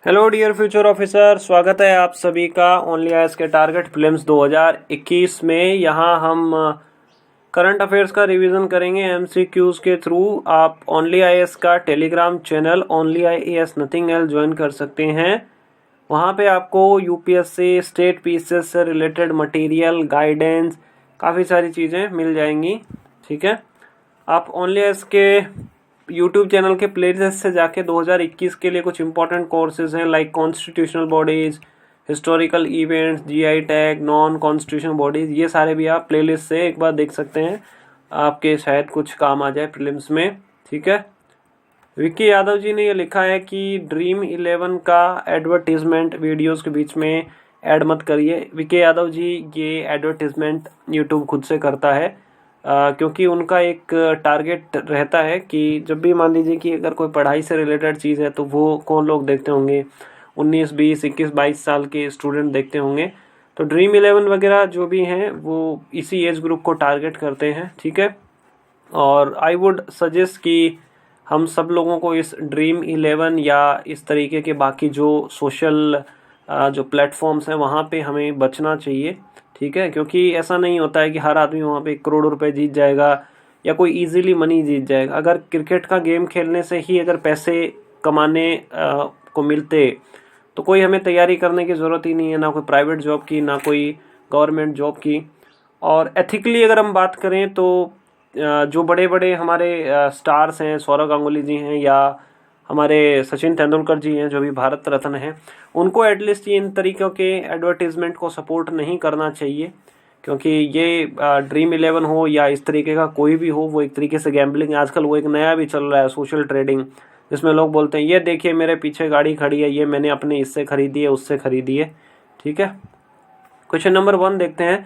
Hello dear future officer, स्वागत है आप सभी का ओनली आईएएस के टारगेट प्रीलिम्स 2021 में। यहाँ हम करंट अफेयर्स का रिवीजन करेंगे एमसीक्यूज के थ्रू। आप ओनली आईएएस का Telegram channel only IAS nothing else join कर सकते हैं। वहाँ पे आपको यूपीएससी स्टेट पीसीएस से रिलेटेड मटेरियल, गाइडेंस, काफ़ी सारी चीज़ें मिल जाएंगी। ठीक है, आप ओनली आईएएस के यूट्यूब चैनल के प्लेलिस्ट से जाके 2021 के लिए कुछ इंपॉर्टेंट कोर्सेज हैं like constitutional bodies, historical events, GI tag, non constitutional bodies, ये सारे भी आप प्लेलिस्ट से एक बार देख सकते हैं। आपके शायद कुछ काम आ जाए प्रीलिम्स में। ठीक है, विक्की यादव जी ने ये लिखा है कि ड्रीम 11 का एडवर्टीजमेंट वीडियोस के बीच में ऐड मत करिए। विक्की यादव जी ये एडवर्टीजमेंट यूट्यूब खुद से करता है, क्योंकि उनका एक टारगेट रहता है कि जब भी मान लीजिए कि अगर कोई पढ़ाई से रिलेटेड चीज़ है तो वो कौन लोग देखते होंगे, 19, 20, 21, 22 साल के स्टूडेंट देखते होंगे। तो ड्रीम 11 वगैरह जो भी हैं वो इसी एज ग्रुप को टारगेट करते हैं। ठीक है, और आई वुड सजेस्ट कि हम सब लोगों को इस ड्रीम 11 या इस तरीके के बाकी जो सोशल जो प्लेटफॉर्म्स हैं वहाँ पे हमें बचना चाहिए। ठीक है, क्योंकि ऐसा नहीं होता है कि हर आदमी वहाँ पे 1 करोड़ रुपए जीत जाएगा या कोई इजीली मनी जीत जाएगा। अगर क्रिकेट का गेम खेलने से ही अगर पैसे कमाने को मिलते तो कोई हमें तैयारी करने की ज़रूरत ही नहीं है, ना कोई प्राइवेट जॉब की, ना कोई गवर्नमेंट जॉब की। और एथिकली अगर हम बात करें तो जो बड़े बड़े हमारे स्टार्स हैं, सौरव गांगुली जी हैं या हमारे सचिन तेंदुलकर जी हैं जो भी भारत रत्न हैं, उनको एटलीस्ट इन तरीक़ों के एडवर्टीजमेंट को सपोर्ट नहीं करना चाहिए। क्योंकि ये ड्रीम 11 हो या इस तरीके का कोई भी हो, वो एक तरीके से गैम्बलिंग। आजकल वो एक नया भी चल रहा है सोशल ट्रेडिंग, जिसमें लोग बोलते हैं ये देखिए मेरे पीछे गाड़ी खड़ी है, ये मैंने अपने इससे खरीदी है, उससे खरीदी है। ठीक है, क्वेश्चन नंबर 1 देखते हैं।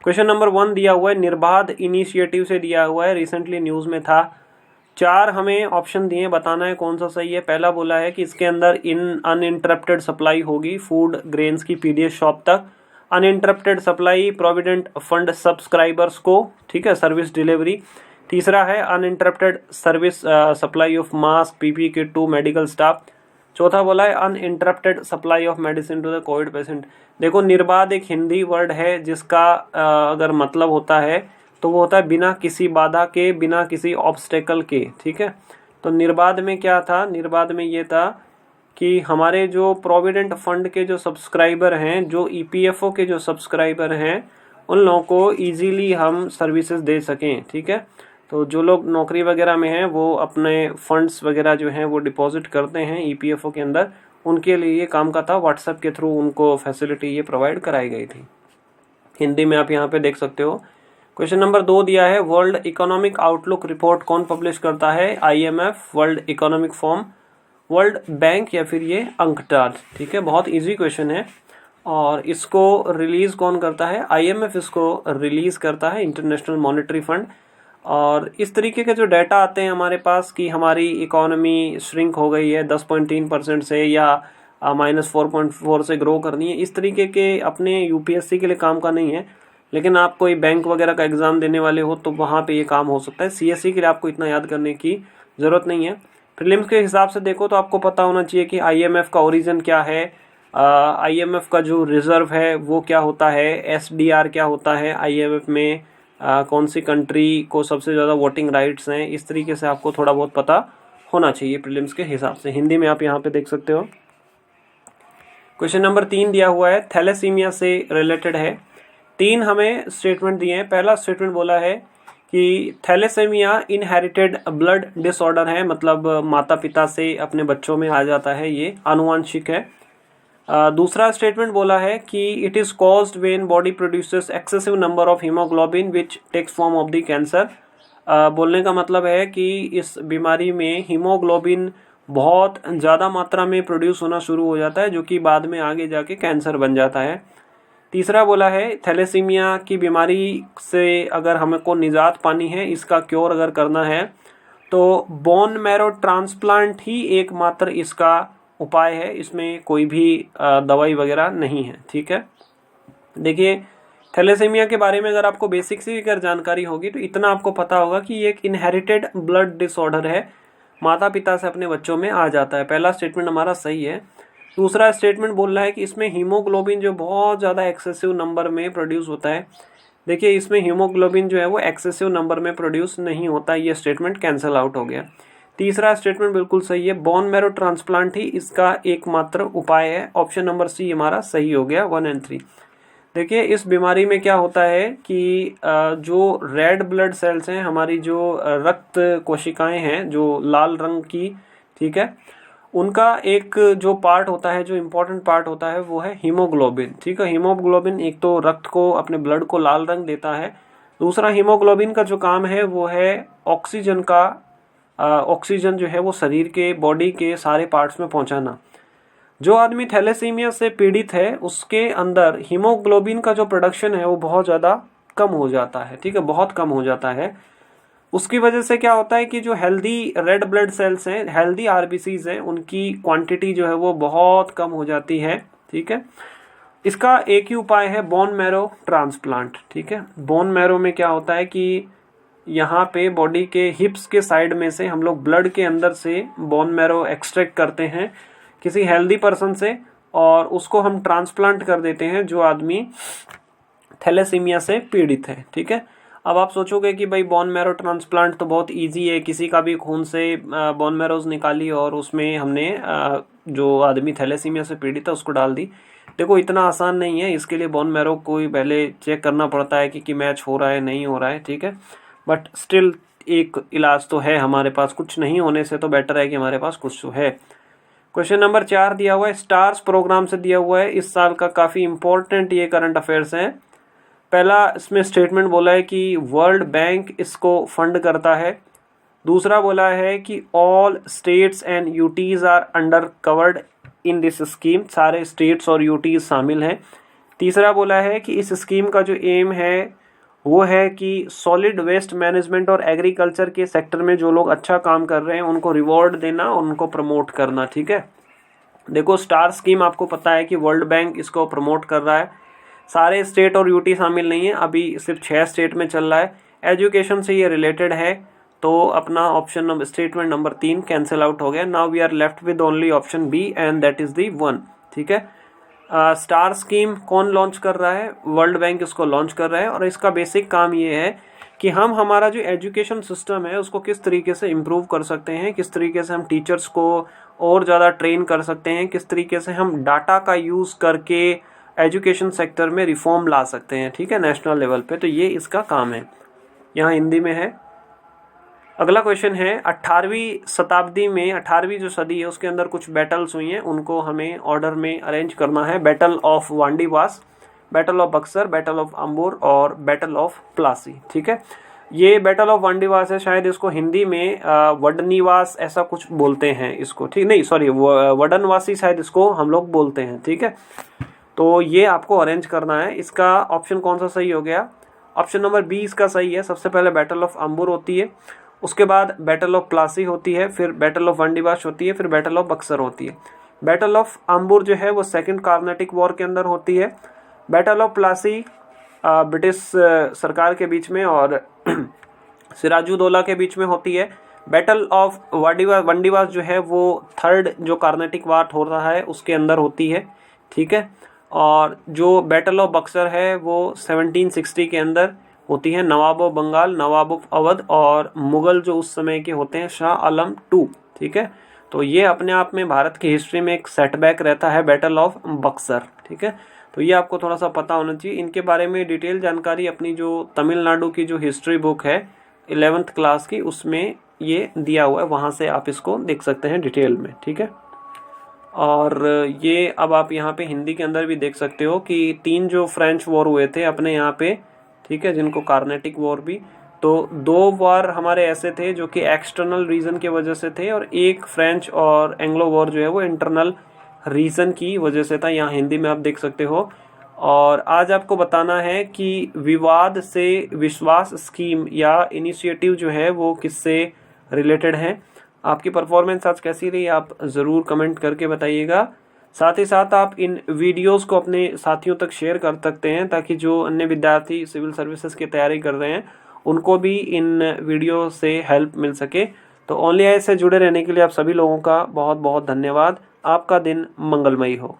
क्वेश्चन नंबर 1 दिया हुआ है निर्बाध इनिशिएटिव से दिया हुआ है, रिसेंटली न्यूज़ में था। 4 हमें ऑप्शन दिए, बताना है कौन सा सही है। पहला बोला है कि इसके अंदर अनइंटरप्टेड सप्लाई होगी फूड ग्रेन्स की पीडीएस शॉप तक, uninterrupted supply provident fund subscribers को। ठीक है, सर्विस डिलीवरी। तीसरा है uninterrupted service supply of mask, PP kit to medical staff. चौथा बोला है uninterrupted supply of medicine to the Covid patient. देखो, निर्बाध एक हिंदी वर्ड है जिसका अगर मतलब होता है तो वो होता है बिना किसी बाधा के, बिना किसी ऑब्स्टेकल के। ठीक है, तो निर्बाध में क्या था? निर्बाध में ये था कि हमारे जो प्रोविडेंट फंड के जो सब्सक्राइबर हैं, जो ईपीएफओ के जो सब्सक्राइबर हैं, उन लोगों को इजीली हम सर्विसेज दे सकें। ठीक है, तो जो लोग नौकरी वगैरह में हैं वो अपने फंड्स वगैरह जो हैं वो डिपॉजिट करते हैं ईपीएफओ के अंदर, उनके लिए ये काम का था। व्हाट्सएप के थ्रू उनको फैसिलिटी ये प्रोवाइड कराई गई थी। हिंदी में आप यहाँ पे देख सकते हो। क्वेश्चन नंबर 2 दिया है वर्ल्ड इकोनॉमिक आउटलुक रिपोर्ट कौन पब्लिश करता है? IMF, world economic forum, world bank या फिर ये अंकटाड। ठीक है, बहुत इजी क्वेश्चन है। और इसको रिलीज कौन करता है? आईएमएफ इसको रिलीज करता है, इंटरनेशनल मॉनेटरी फंड। और इस तरीके के जो डाटा आते हैं हमारे पास कि हमारी इकोनॉमी श्रिंक हो गई है 10.3% से या -4.4 से ग्रो करनी है, इस तरीके के अपने यूपीएससी के लिए काम का नहीं है। लेकिन आप कोई बैंक वगैरह का एग्जाम देने वाले हो तो वहाँ पे ये काम हो सकता है। सीएससी के लिए आपको इतना याद करने की ज़रूरत नहीं है। प्रीलिम्स के हिसाब से देखो तो आपको पता होना चाहिए कि आईएमएफ का ओरिजिन क्या है, आईएमएफ का जो रिजर्व है वो क्या होता है, एसडीआर क्या होता है, आईएमएफ में कौन सी कंट्री को सबसे ज़्यादा वोटिंग राइट्स हैं। इस तरीके से आपको थोड़ा बहुत पता होना चाहिए प्रीलिम्स के हिसाब से। हिंदी में आप यहाँ पे देख सकते हो। क्वेश्चन नंबर 3 दिया हुआ है, थैलेसीमिया से रिलेटेड है। 3 हमें स्टेटमेंट दिए हैं। पहला स्टेटमेंट बोला है कि थैलेसीमिया इनहेरिटेड ब्लड डिसऑर्डर है, मतलब माता पिता से अपने बच्चों में आ जाता है, ये आनुवांशिक है। दूसरा स्टेटमेंट बोला है कि it is caused when body produces excessive number of haemoglobin which takes form of the cancer. बोलने का मतलब है कि इस बीमारी में हीमोग्लोबिन बहुत ज़्यादा मात्रा में प्रोड्यूस होना शुरू हो जाता है, जो कि बाद में आगे जाके कैंसर बन जाता है। तीसरा बोला है थैलेसीमिया की बीमारी से अगर हमको निजात पानी है, इसका क्योर अगर करना है तो बोन मैरो ट्रांसप्लांट ही एकमात्र इसका उपाय है, इसमें कोई भी दवाई वगैरह नहीं है। ठीक है, देखिए थैलेसीमिया के बारे में अगर आपको बेसिक से अगर जानकारी होगी तो इतना आपको पता होगा कि ये एक इनहेरिटेड ब्लड डिसऑर्डर है, माता पिता से अपने बच्चों में आ जाता है। पहला स्टेटमेंट हमारा सही है। दूसरा स्टेटमेंट बोल रहा है कि इसमें हीमोग्लोबिन जो बहुत ज़्यादा एक्सेसिव नंबर में प्रोड्यूस होता है। देखिए इसमें हीमोग्लोबिन जो है वो एक्सेसिव नंबर में प्रोड्यूस नहीं होता, ये स्टेटमेंट कैंसिल आउट हो गया। तीसरा स्टेटमेंट बिल्कुल सही है, बोन मैरो ट्रांसप्लांट ही इसका एकमात्र उपाय है। ऑप्शन नंबर सी हमारा सही हो गया, 1 और 3। देखिए इस बीमारी में क्या होता है कि जो रेड ब्लड सेल्स हैं, हमारी जो रक्त कोशिकाएं हैं जो लाल रंग की, ठीक है, उनका एक जो पार्ट होता है, जो इम्पोर्टेंट पार्ट होता है वो है हीमोग्लोबिन। ठीक है, हीमोग्लोबिन एक तो रक्त को, अपने ब्लड को लाल रंग देता है। दूसरा हीमोग्लोबिन का जो काम है वो है ऑक्सीजन का, ऑक्सीजन जो है वो शरीर के, बॉडी के सारे पार्ट्स में पहुंचाना। जो आदमी थैलेसीमिया से पीड़ित है उसके अंदर हीमोग्लोबिन का जो प्रोडक्शन है वो बहुत ज़्यादा कम हो जाता है। ठीक है, बहुत कम हो जाता है। उसकी वजह से क्या होता है कि जो हेल्दी रेड ब्लड सेल्स हैं, हेल्दी आरबीसीज हैं, उनकी क्वांटिटी जो है वो बहुत कम हो जाती है। ठीक है, इसका एक ही उपाय है, बोन मैरो ट्रांसप्लांट। ठीक है, बोन मैरो में क्या होता है कि यहाँ पे बॉडी के हिप्स के साइड में से हम लोग ब्लड के अंदर से बोन मैरो एक्सट्रैक्ट करते हैं किसी हेल्दी पर्सन से, और उसको हम ट्रांसप्लांट कर देते हैं जो आदमी थैलेसीमिया से पीड़ित है। ठीक है, अब आप सोचोगे कि भाई बोन मैरो ट्रांसप्लांट तो बहुत इजी है, किसी का भी खून से बोन मैरोज निकाली और उसमें हमने जो आदमी थैलेसीमिया से पीड़ित है उसको डाल दी। देखो इतना आसान नहीं है, इसके लिए बोन मैरो को पहले चेक करना पड़ता है कि मैच हो रहा है नहीं हो रहा है। ठीक है, बट स्टिल एक इलाज तो है हमारे पास, कुछ नहीं होने से तो बेटर है कि हमारे पास कुछ तो है। क्वेश्चन नंबर 4 दिया हुआ है, स्टार्स प्रोग्राम से दिया हुआ है, इस साल का काफ़ी इंपॉर्टेंट ये करंट अफेयर्स है। पहला इसमें स्टेटमेंट बोला है कि वर्ल्ड बैंक इसको फंड करता है। दूसरा बोला है कि all states and UTs are under covered in this scheme, सारे स्टेट्स और यूटीज शामिल हैं। तीसरा बोला है कि इस स्कीम का जो एम है वो है कि सॉलिड वेस्ट मैनेजमेंट और एग्रीकल्चर के सेक्टर में जो लोग अच्छा काम कर रहे हैं उनको रिवॉर्ड देना और उनको प्रमोट करना। ठीक है, देखो स्टार स्कीम आपको पता है कि वर्ल्ड बैंक इसको प्रमोट कर रहा है, सारे स्टेट और यूटी शामिल नहीं है, अभी सिर्फ 6 स्टेट में चल रहा है। एजुकेशन से ये रिलेटेड है, तो अपना option number statement number 3 cancel out हो गया। Now we are left with only option B and that is the 1। ठीक है, स्टार स्कीम कौन लॉन्च कर रहा है? वर्ल्ड बैंक इसको लॉन्च कर रहा है, और इसका बेसिक काम ये है कि हम हमारा जो एजुकेशन सिस्टम है उसको किस तरीके से इम्प्रूव कर सकते हैं, किस तरीके से हम टीचर्स को और ज़्यादा ट्रेन कर सकते हैं, किस तरीके से हम डाटा का यूज़ करके एजुकेशन सेक्टर में रिफॉर्म ला सकते हैं। ठीक है, नेशनल लेवल पे, तो ये इसका काम है। यहाँ हिंदी में है। अगला क्वेश्चन है, 18वीं शताब्दी में, 18वीं जो सदी है उसके अंदर कुछ बैटल्स हुई हैं, उनको हमें ऑर्डर में अरेंज करना है। Battle of Wandiwash, battle of Buxar, battle of Ambur और बैटल ऑफ प्लासी। ठीक है, ये बैटल ऑफ वांडीवास है, शायद इसको हिंदी में वडनीवास ऐसा कुछ बोलते हैं इसको। ठीक नहीं, सॉरी, वडनवासी शायद इसको हम लोग बोलते हैं। ठीक है, तो ये आपको अरेंज करना है। इसका ऑप्शन कौन सा सही हो गया? ऑप्शन नंबर बी इसका सही है। सबसे पहले बैटल ऑफ अंबुर होती है, उसके बाद बैटल ऑफ प्लासी होती है, फिर बैटल ऑफ वांडीवास होती है, फिर बैटल ऑफ बक्सर होती है। बैटल ऑफ अंबुर जो है वो सेकंड कार्नेटिक वॉर के अंदर होती है। बैटल ऑफ प्लासी ब्रिटिश सरकार के बीच में और सिराजुद्दौला के बीच में होती है। बैटल ऑफ वांडीवास जो है वो थर्ड जो कार्नेटिक वॉर हो रहा है उसके अंदर होती है। ठीक है, और जो बैटल ऑफ बक्सर है वो 1760 के अंदर होती है। नवाब ऑफ बंगाल, नवाब ऑफ अवध और मुगल जो उस समय के होते हैं शाह आलम 2। ठीक है, तो ये अपने आप में भारत की हिस्ट्री में एक सेटबैक रहता है, बैटल ऑफ बक्सर। ठीक है, तो ये आपको थोड़ा सा पता होना चाहिए। इनके बारे में डिटेल जानकारी अपनी जो तमिलनाडु की जो हिस्ट्री बुक है 11th क्लास की, उसमें ये दिया हुआ है, वहाँ से आप इसको देख सकते हैं डिटेल में। ठीक है, और ये अब आप यहाँ पे हिंदी के अंदर भी देख सकते हो कि 3 जो फ्रेंच वॉर हुए थे अपने यहाँ पे, ठीक है, जिनको कार्नेटिक वॉर भी, तो 2 वॉर हमारे ऐसे थे जो कि एक्सटर्नल रीजन की वजह से थे, और एक फ्रेंच और एंग्लो वॉर जो है वो इंटरनल रीजन की वजह से था। यहाँ हिंदी में आप देख सकते हो। और आज आपको बताना है कि विवाद से विश्वास स्कीम या इनिशिएटिव जो है वो किससे रिलेटेड है। आपकी परफॉर्मेंस आज कैसी रही आप ज़रूर कमेंट करके बताइएगा। साथ ही साथ आप इन वीडियोस को अपने साथियों तक शेयर कर सकते हैं ताकि जो अन्य विद्यार्थी सिविल सर्विसेज की तैयारी कर रहे हैं उनको भी इन वीडियो से हेल्प मिल सके। तो ओनली आई से जुड़े रहने के लिए आप सभी लोगों का बहुत बहुत धन्यवाद। आपका दिन मंगलमयी हो।